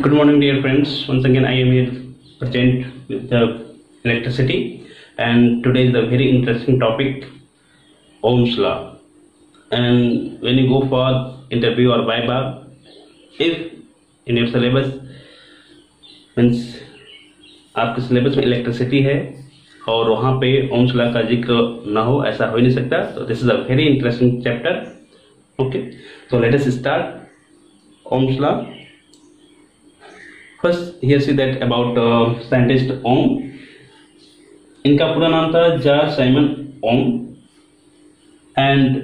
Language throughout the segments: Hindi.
Good morning, dear friends. Once again, I am here present with the electricity, and today is a very interesting topic, Ohm's law. And when you go for interview or viva, if in your syllabus means आपके सिलेबस में इलेक्ट्रिसिटी है और वहाँ पे ओम्स लॉ का जिक्र ना हो, ऐसा हो ही नहीं सकता. तो this is a very interesting chapter. Okay, so let us start Ohm's law. First, here see that about scientist Ohm. इनका पूरा नाम था George Simon Ohm, and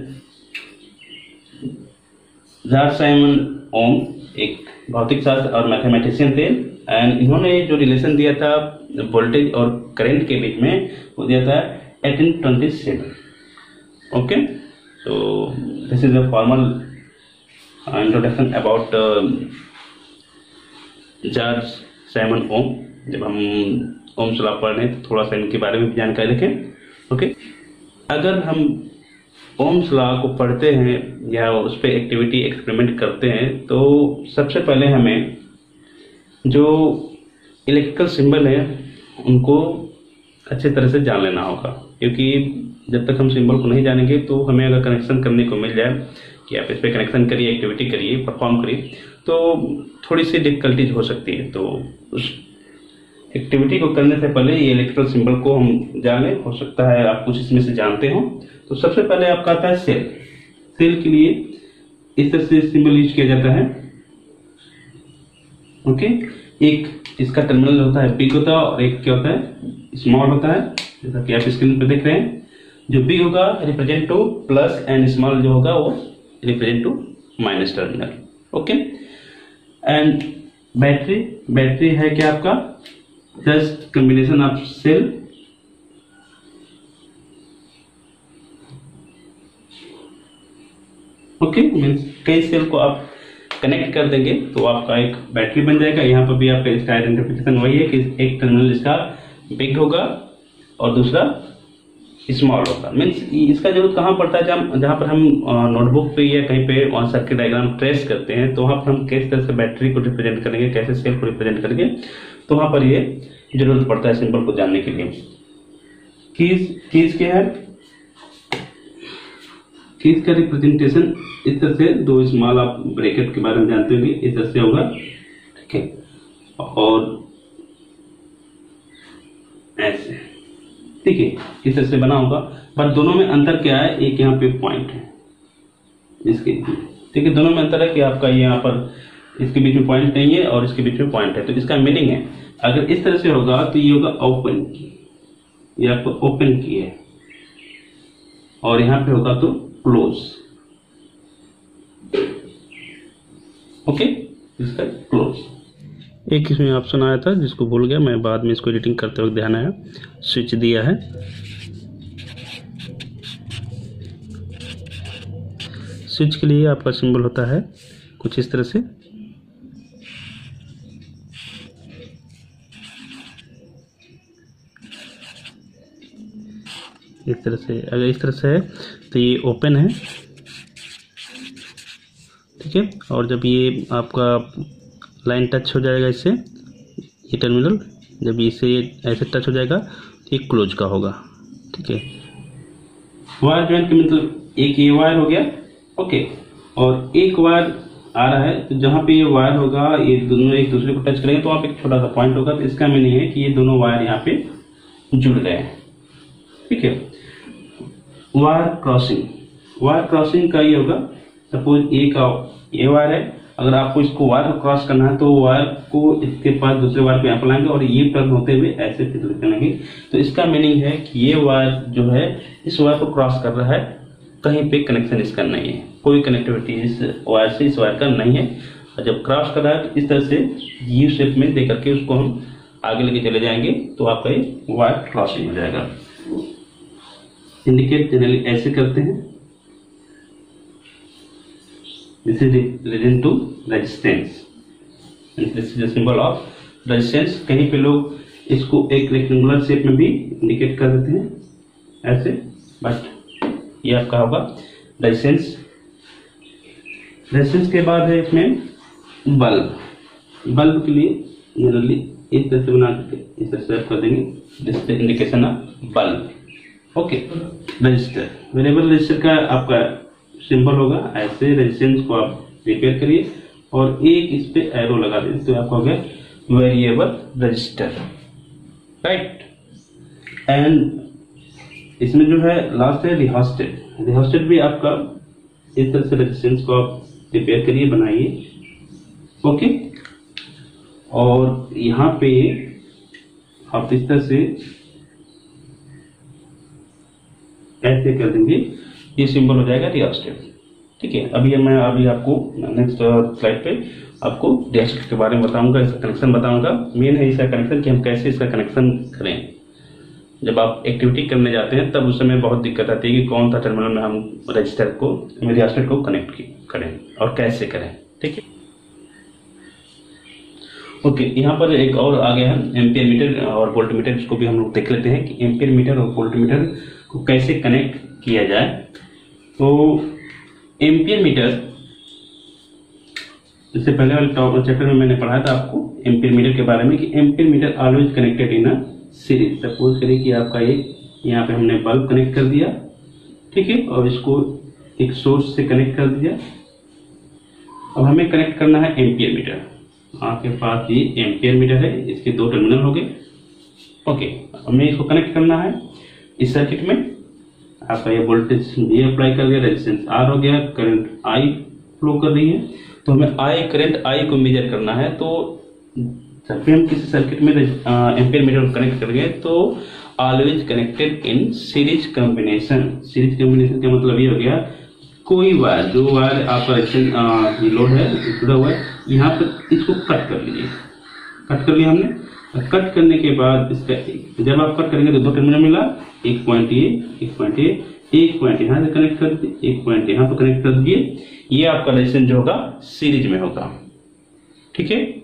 George Simon Ohm एक भौतिक शास्त्र और मैथमेटिशियन थे. एंड इन्होंने जो रिलेशन दिया था वोल्टेज और करंट के बीच में, वो दिया था 1827. Okay, so this is a formal introduction about George Simon Ohm. जब हम ओम्स लॉ पढ़ रहे हैं तो थोड़ा सा इनके बारे में भी जानकारी रखें. ओके, अगर हम ओम्स लॉ को पढ़ते हैं या उस पर एक्टिविटी एक्सपेरिमेंट करते हैं तो सबसे पहले हमें जो इलेक्ट्रिकल सिंबल है उनको अच्छे तरह से जान लेना होगा, क्योंकि जब तक हम सिंबल को नहीं जानेंगे तो हमें अगर कनेक्शन करने को मिल जाए कि आप इस पर कनेक्शन करिए, एक्टिविटी करिए, परफॉर्म करिए, तो थोड़ी सी डिफिकल्टीज हो सकती है. तो उस एक्टिविटी को करने से पहले ये इलेक्ट्रिकल सिंबल को हम जान लें. हो सकता है आप कुछ इसमें से जानते हो. तो सबसे पहले आपका आता है सेल. सेल के लिए इस तरह से सिंबल यूज किया जाता है. ओके, एक इसका टर्मिनल होता है बिग होता है और एक क्या होता है स्मॉल होता है, जैसा कि आप स्क्रीन पे देख रहे हैं. जो बिग होगा represent to plus and small जो होगा वो represent to minus terminal. Okay, and battery है क्या आपका just combination of cell. Okay, means कई सेल को आप कनेक्ट कर देंगे तो आपका एक बैटरी बन जाएगा. यहाँ पर भी आपका इसका आइडेंटिफिकेशन वही है कि एक टर्मिनल इसका बिग होगा और दूसरा स्मॉल होगा. मीन्स इसका जरूरत कहाँ पड़ता है, जहाँ पर हम नोटबुक पे या कहीं पे वहाँ सर्किट डायग्राम ट्रेस करते हैं तो वहाँ पर हम किस तरह से बैटरी को रिप्रेजेंट करेंगे, कैसे सेल को रिप्रेजेंट करेंगे, तो वहाँ पर ये जरूरत पड़ता है सिंबल को जानने के लिए. कीज क्या है, कीज का रिप्रेजेंटेशन इस तरह से, दो स्मॉल आप ब्रैकेट के बारे में जानते होंगे, इस तरह से होगा. ठीक है, और ऐसे, ठीक है, इस तरह से बना होगा. पर दोनों में अंतर क्या है, एक यहाँ पे पॉइंट है इसके, ठीक है, दोनों में अंतर है कि आपका यहाँ पर इसके बीच में पॉइंट नहीं है और इसके बीच में पॉइंट है. तो इसका मीनिंग है अगर इस तरह से होगा तो ये होगा ओपन की, ये आपको ओपन की है, और यहाँ पे होगा तो क्लोज. ओके, इसका क्लोज. एक इसमें ऑप्शन आया था जिसको भूल गया मैं, बाद में इसको एडिटिंग करते वक्त ध्यान आया. स्विच दिया है, स्विच के लिए आपका सिंबल होता है कुछ इस तरह से. इस तरह से, अगर इस तरह से है तो ये ओपन है. ठीक है, और जब ये आपका लाइन टच हो जाएगा इससे, ये टर्मिनल जब इससे ऐसे टच हो जाएगा तो ये क्लोज का होगा. ठीक है, वायर ज्वाइंट का मतलब एक ये वायर हो गया. ओके, और एक वायर आ रहा है तो जहां पे ये वायर होगा ये दोनों एक दूसरे को टच करेंगे तो वहां पे एक छोटा सा पॉइंट होगा. तो इसका मीनिंग है कि ये दोनों वायर यहाँ पे जुड़ गए हैं. ठीक है, वायर क्रॉसिंग, वायर क्रॉसिंग का ये होगा, सपोज ये वायर है, अगर आपको इसको वायर को क्रॉस करना है तो वायर को इसके पास दूसरे वायर पे यहाँ पर लाएंगे और ये टर्न होते हुए ऐसे फिर करेंगे. तो इसका मीनिंग है कि ये वायर जो है इस वायर को क्रॉस कर रहा है, कहीं पे कनेक्शन इसका नहीं है, कोई कनेक्टिविटी इस वायर से इस वायर का नहीं है. और जब क्रॉस कर रहा है तो इस तरह से यू शेप में दे करके उसको हम आगे लेके चले जाएंगे तो आपका ये वायर क्रॉसिंग हो जाएगा. इंडिकेट जनरली ऐसे करते हैं. This is relation to resistance. This is the symbol of resistance. कहीं पे लोग इसको एक रेक्टेंगुलर शेप में भी इंडिकेट कर देते हैं ऐसे, बट ये आपका होगा रेजिस्टेंस. रेजिस्टेंस के बाद है इसमें बल्ब. बल्ब के लिए जनरली इस तरह से बना करके इस तरह से कर देंगे, display indication of bulb. Okay, register, variable resistor का आपका सिंबल होगा, ऐसे रेजिस्टेंस को आप प्रिपेयर करिए और एक इस पे एरो लगा दीजिए, तो आपका हो गया वेरिएबल रजिस्टर, राइट। एंड इसमें जो है लास्ट है रिहोस्टेट। रिहोस्टेट भी आपका इस तरह से रेजिस्टेंस को आप प्रिपेयर करिए, बनाइए। ओके, और यहाँ पे आप इस तरह से ऐसे कर देंगे, ये सिंबल हो जाएगा रिहोस्टेट। ठीक है, अभी मैं आपको नेक्स्ट स्लाइड पे आपको रिहोस्टेट के बारे में बताऊंगा, इसका कनेक्शन बताऊंगा। मेन है इसका कनेक्शन कि हम कैसे इसका कनेक्शन करें। जब आप एक्टिविटी करने जाते हैं तब उस समय बहुत दिक्कत आती है कि कौन सा टर्मिनल में हम रिहोस्टेट को कनेक्ट करें और कैसे करें। ठीक है, ओके, यहाँ पर एक और आ गया है एम्पियर मीटर और वोल्ट मीटर, इसको भी हम लोग देख लेते हैं कि एम्पियर मीटर और वोल्ट मीटर को कैसे कनेक्ट किया जाए। तो एम्पियर मीटर, इससे पहले वाले चैप्टर में मैंने पढ़ाया था आपको एम्पियर मीटर के बारे में कि ampere meter always connected in a series. Suppose करिए कि आपका यहाँ पे हमने बल्ब कनेक्ट कर दिया, ठीक है, और इसको एक सोर्स से कनेक्ट कर दिया। अब हमें कनेक्ट करना है एम्पियर मीटर। आपके पास ये एम्पियर मीटर है, इसके दो टर्मिनल हो गए। ओके, हमें इसको कनेक्ट करना है इस सर्किट में। आपका ये वोल्टेज ये अप्लाई कर दिया, रेजिस्टेंस आर हो गया, करंट आई फ्लो कर रही है, तो हमें करंट आई को मेजर करना है। तो जब भी हम किसी सर्किट में एम्पियर मीटर को कनेक्ट करेंगे तो always connected in series combination. Series combination का मतलब ये हो गया कोई वायर, जो वायर आपका लोड है जुड़ा हुआ है, यहाँ पर इसको कट कर लीजिए। कट कर लिया हमने। कट करने के बाद इसका जब आप कट करेंगे तो दो टर्मिनल मिला, एक पॉइंट ये, एक पॉइंट ये, एक पॉइंट यहाँ से कनेक्ट कर दीजिए, एक पॉइंट यहाँ पर कनेक्ट कर दीजिए। ये आपका रेजिस्टेंस जो होगा सीरीज में होगा। ठीक है,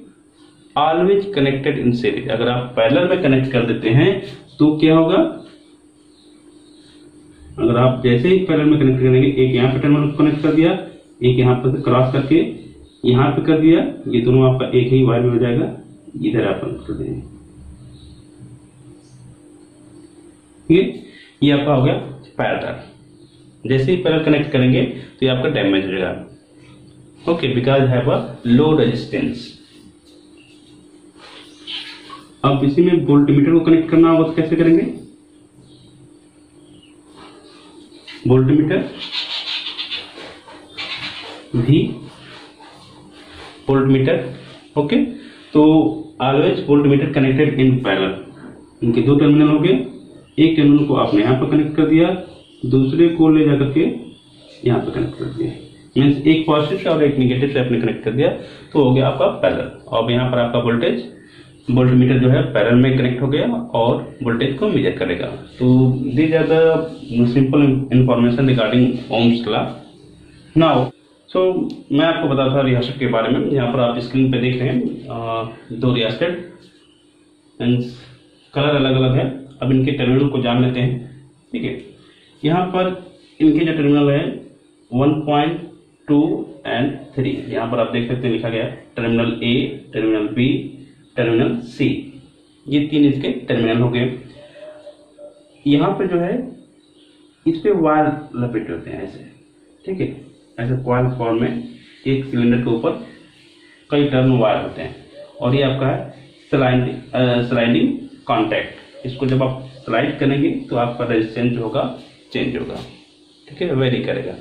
ऑलवेज कनेक्टेड इन सीरीज। अगर आप पैरेलल में कनेक्ट कर देते हैं तो क्या होगा, अगर आप जैसे ही पैरेलल में कनेक्ट करेंगे, एक यहाँ पे टर्मिनल कनेक्ट कर दिया, एक यहाँ पर क्रॉस करके यहाँ पे कर दिया, ये दोनों आपका एक ही वायर में हो जाएगा, इधर आप कनेक्ट कर देंगे। ये आपका हो गया पैरेलल। जैसे ही पैरेलल कनेक्ट करेंगे तो ये आपका डैमेज हो जाएगा। Okay, because have a low resistance. अब इसी में वोल्ट मीटर को कनेक्ट करना होगा तो कैसे करेंगे? वोल्ट मीटर भी वोल्ट मीटर। ओके, तो always volt meter connected in parallel. इनके दो टर्मिनल हो गए, एक टर्मिनल को आपने यहाँ पर कनेक्ट कर दिया, दूसरे को ले जाकर के यहाँ पर कनेक्ट कर दिया। मीन्स एक पॉजिटिव से और एक नेगेटिव से आपने कनेक्ट कर दिया, तो हो गया आपका पैरेलल। और यहाँ पर आपका वोल्ट मीटर जो है पैरेलल में कनेक्ट हो गया और वोल्टेज को मेजर करेगा। तो these are the simple information regarding Ohm's law. Now so मैं आपको बताता था रिहोस्टेट के बारे में। यहाँ पर आप स्क्रीन पे देख रहे हैं दो रिहोस्टेट, कलर अलग अलग है। अब इनके टर्मिनल को जान लेते हैं। ठीक है, यहाँ पर इनके जो टर्मिनल है 1.2 एंड 3, यहाँ पर आप देख सकते हैं लिखा गया terminal A, terminal B, terminal C, ये तीन इसके टर्मिनल हो गए। यहाँ पे जो है इस पे वायर लपेटे होते हैं ऐसे, ठीक है, ऐसे कॉइल फॉर्म में एक सिलेंडर के ऊपर कई टर्न वायर होते हैं, और ये आपका है स्लाइडिंग कॉन्टैक्ट। इसको जब आप स्लाइड करेंगे तो आपका रेजिस्टेंस जो होगा चेंज होगा, ठीक है, वेरी करेगा।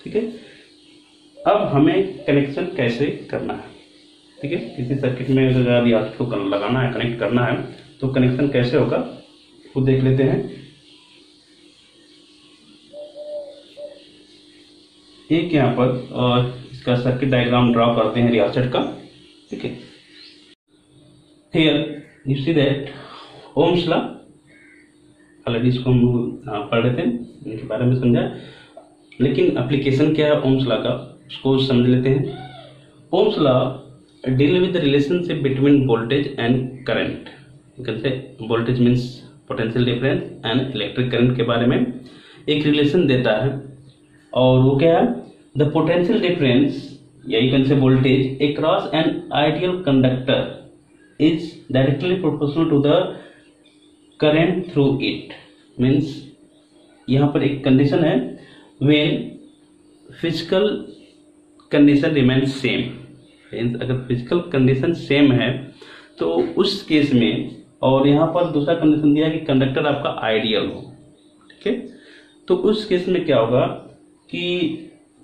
ठीक है, अब हमें कनेक्शन कैसे करना है। ठीक है, किसी सर्किट में अगर रिहोस्टेट को लगाना है, कनेक्ट करना है, तो कनेक्शन कैसे होगा वो देख लेते हैं। एक यहाँ पर इसका सर्किट डायग्राम ड्रॉ करते हैं रिहोस्टेट का। ठीक है, here you see that Ohm's law, already इसको हम पढ़ लेते हैं, इनके बारे में समझा, लेकिन एप्लीकेशन क्या है ओम्स लॉ का उसको समझ लेते हैं। Ohm's law deal with the relationship between voltage and current. You can say voltage means potential difference and electric current के बारे में एक रिलेशन देता है, और वो क्या है, the potential difference यही कौन से voltage across an ideal conductor is directly proportional to the current through it. Means यहाँ पर एक कंडीशन है, when physical condition remains same. अगर फिजिकल कंडीशन सेम है तो उस केस में, और यहाँ पर दूसरा कंडीशन दिया है कि कंडक्टर आपका आइडियल हो, ठीक है, तो उस केस में क्या होगा कि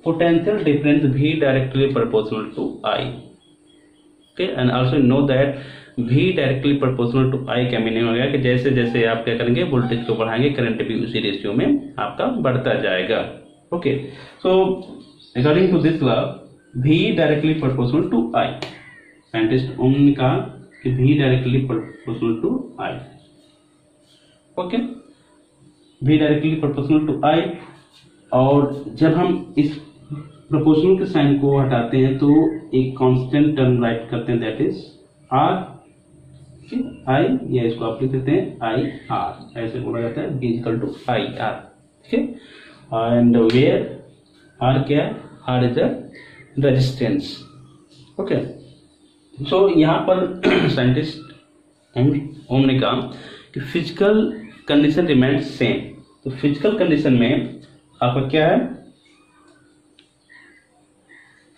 पोटेंशियल डिफरेंस भी directly proportional to I. Okay, and also know that भी डायरेक्टली प्रोपोर्शनल टू आई का मीनिंग हो गया कि जैसे जैसे आप क्या करेंगे वोल्टेज को बढ़ाएंगे करंट भी उसी रेशियो में आपका बढ़ता जाएगा। Okay, so according to this law V directly proportional to I, scientist Ohm ने कहा कि V directly proportional to I। Okay, V directly proportional to I, और जब हम इस प्रोपोर्शनल के साइन को हटाते हैं तो एक कांस्टेंट टर्म राइट करते हैं, दैट इज R I, या इसको आप लिख देते हैं IR, ऐसे बोला जाता है V इक्वल टू IR। ठीक है, एंड वेयर R क्या है, R is a resistance. Okay, so यहाँ पर साइंटिस्ट ओम ने कहा कि फिजिकल कंडीशन रिमेन्स सेम। तो फिजिकल कंडीशन में आपका क्या है,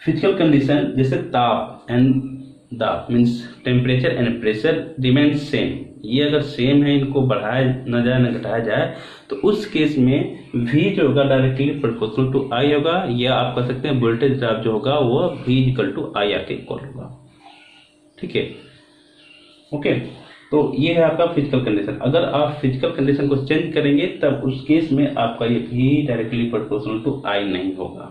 फिजिकल कंडीशन जैसे ताप एंड दाब means temperature and pressure remains same, ये अगर सेम है, इनको बढ़ाया न जाए न घटाया जाए, तो उस केस में V जो होगा डायरेक्टली प्रोपोर्शनल टू I होगा, या आप कह सकते हैं वोल्टेज ड्रॉप जो होगा वो V इक्वल टू IR के इक्वल होगा। ठीक है, ओके, तो ये है आपका फिजिकल कंडीशन। अगर आप फिजिकल कंडीशन को चेंज करेंगे तब उस केस में आपका ये V directly proportional to I नहीं होगा।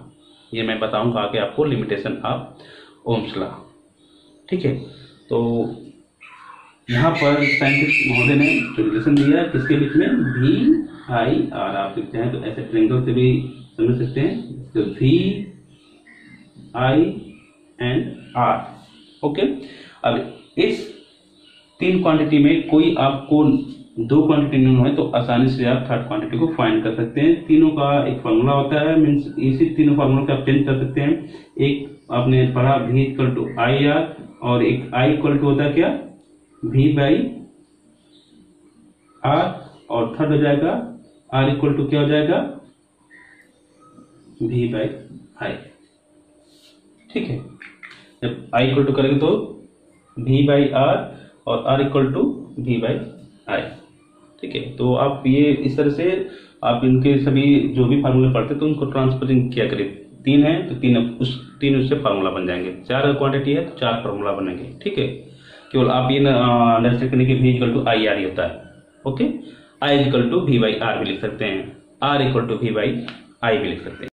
ये मैं बताऊंगा आगे आपको, लिमिटेशन ऑफ ओम्स लॉ। ठीक है, तो यहाँ पर साइंटिस्ट महोदय ने जो रिलेशन दिया किसके बीच में, V I R, आप लिखते हैं तो ऐसे ट्रायंगल से भी समझ सकते हैं, तो V I and R। Okay, अब इस तीन क्वांटिटी में कोई आपको दो क्वांटिटी नहीं है तो आसानी से आप थर्ड क्वांटिटी को फाइंड कर सकते हैं। तीनों का एक फार्मूला होता है, मीन्स इसी तीनों फार्मूला का आप चेंज कर सकते हैं। एक आपने पढ़ा V इक्वल टू IR, और एक I इक्वल टू होता है क्या, V बाई R, और थर्ड हो जाएगा R इक्वल टू क्या हो जाएगा, V बाई I। ठीक है, जब I इक्वल टू करेंगे तो V बाई R और R equal to V by I। ठीक है, तो आप ये इस तरह से आप इनके सभी जो भी फार्मूले पढ़ते तो उनको ट्रांसपोजिंग किया करें। तीन है तो तीन उससे फार्मूला बन जाएंगे, चार क्वांटिटी है तो चार फार्मूला बनेंगे। ठीक है, केवल आप ये अंडरस्टैंड करने के V इक्वल टू IR ही होता है। Okay, I equal to V by R भी लिख सकते हैं, R equal to V by I भी लिख सकते हैं।